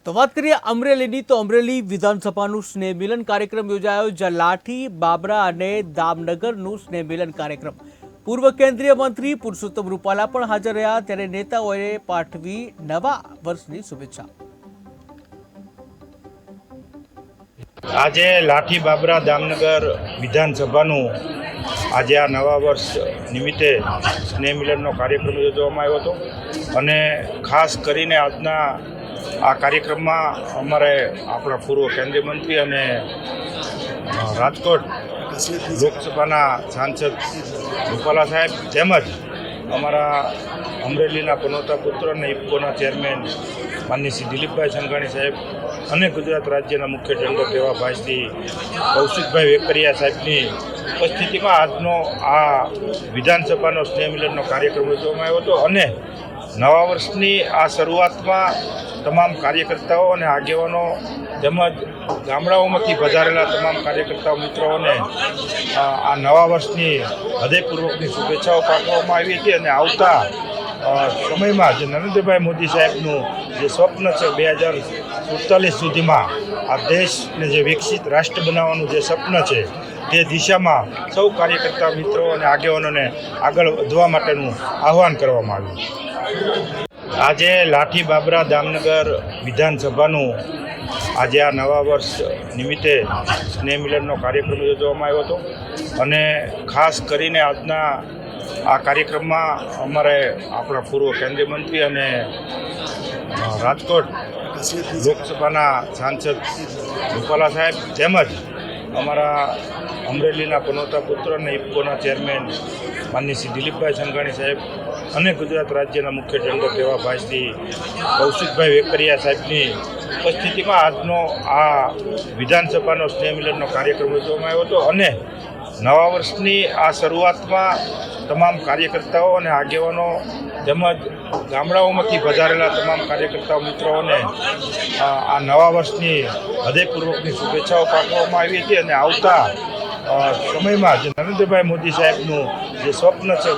તો વાત કરીએ અમરેલીની તો અમરેલી વિધાનસભાનું સ્નેહ મિલન કાર્યક્રમ યોજાયો જ્યાં લાઠી બાબરા અને દામનગરનું સ્નેહ મિલન કાર્યક્રમ પૂર્વ કેન્દ્રીય મંત્રી પુરુષોત્તમ રૂપાલા પણ હાજર રહ્યા ત્યારે નેતાઓએ પાઠવી નવા વર્ષની શુભેચ્છા। આજે લાઠી બાબરા દામનગર વિધાનસભાનું આજે આ નવા વર્ષ નિમિત્તે સ્નેહ મિલનનો કાર્યક્રમ યોજવામાં આવ્યો હતો અને ખાસ કરીને આજના આ કાર્યક્રમમાં અમારે આપણા પૂર્વ કેન્દ્રીય મંત્રી અને રાજકોટ લોકસભાના સાંસદ રૂપાલા સાહેબ તેમજ અમારા અમરેલીના પનોતા પુત્ર અને ઇફકોના ચેરમેન માનનીય શ્રી દિલીપભાઈ સંઘાણી સાહેબ અને ગુજરાત રાજ્યના મુખ્ય દંડક એવા ભાઈ શ્રી કૌશિકભાઈ વેકરિયા સાહેબની ઉપસ્થિતિમાં આજનો આ વિધાનસભાનો સ્નેહ મિલનનો કાર્યક્રમ યોજવામાં આવ્યો હતો અને નવા વર્ષની આ શરૂઆતમાં તમામ કાર્યકર્તાઓ અને આગેવાનો તેમજ ગામડાઓમાંથી પધારેલા તમામ કાર્યકર્તાઓ મિત્રોને આ નવા વર્ષની હૃદયપૂર્વકની શુભેચ્છાઓ પાઠવવામાં આવી હતી અને આવતા સમયમાં જે નરેન્દ્રભાઈ મોદી સાહેબનું જે સ્વપ્ન છે 2047 સુધીમાં આ દેશને જે વિકસિત રાષ્ટ્ર બનાવવાનું જે સ્વપ્ન છે તે દિશામાં સૌ કાર્યકર્તા મિત્રો અને આગેવાનોને આગળ વધવા માટેનું આહવાન કરવામાં આવ્યું। આજે લાઠી બાબરા દામનગર વિધાનસભાનું આજે આ નવા વર્ષ નિમિત્તે સ્નેહ મિલનનો કાર્યક્રમ યોજવામાં આવ્યો હતો અને ખાસ કરીને આજના આ કાર્યક્રમમાં અમારે આપણા પૂર્વ કેન્દ્રીય મંત્રી અને રાજકોટ લોકસભાના સાંસદ રૂપાલા સાહેબ તેમજ અમારા અમરેલીના પનોતા પુત્ર અને ઇફકોના ચેરમેન માનનીય શ્રી દિલીપભાઈ સંઘાણી સાહેબ અને ગુજરાત રાજ્યના મુખ્ય દંડક એવા ભાઈ શ્રી કૌશિકભાઈ વેકરિયા સાહેબની ઉપસ્થિતિમાં આજનો આ વિધાનસભાનો સ્નેહ મિલનનો કાર્યક્રમ યોજવામાં આવ્યો હતો અને નવા વર્ષની આ શરૂઆતમાં તમામ કાર્યકર્તાઓ અને આગેવાનો તેમજ ગામડાઓમાંથી પધારેલા તમામ કાર્યકર્તાઓ મિત્રોને આ નવા વર્ષની હૃદયપૂર્વકની શુભેચ્છાઓ પાઠવવામાં આવી હતી અને આવતા સમયમાં જે નરેન્દ્રભાઈ મોદી સાહેબનું જે સ્વપ્ન છે